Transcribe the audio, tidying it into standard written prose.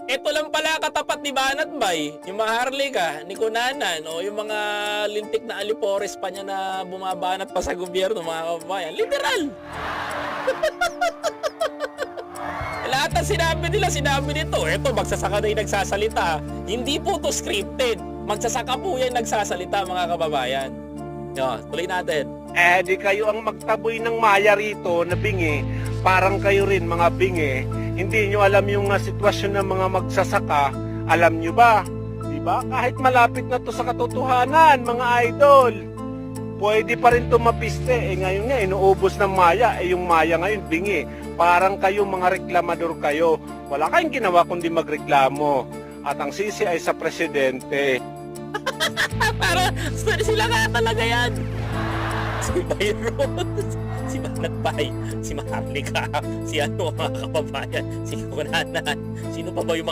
Ito lang pala katapat ni Banat Bay, yung Maharlika, ni Kunanan, o yung mga lintik na alipores pa niya na bumabanat pa sa gobyerno, mga kababayan. Literal! Lahat ng sinabi nito. Eto, magsasaka na yung nagsasalita. Hindi po to scripted. Magsasaka po yan nagsasalita, mga kababayan. Yo, tuloy natin. Di kayo ang magtaboy ng maya rito na bingi. Parang kayo rin mga bingi. Hindi nyo alam yung sitwasyon ng mga magsasaka. Alam nyo ba? Diba? Kahit malapit na to sa katotohanan, mga idol. Pwede pa rin tumapiste. Ngayon nga, inuubos ng maya. Yung maya ngayon, bingi. Parang kayo mga reklamador kayo. Wala kayong ginawa kundi magreklamo. At ang sisi ay sa presidente. Para sila nga talaga yan. Si Byron, si Banat Bay, si Maharlika, si mga kababayan, si Kunanan. Sino pa ba yung mga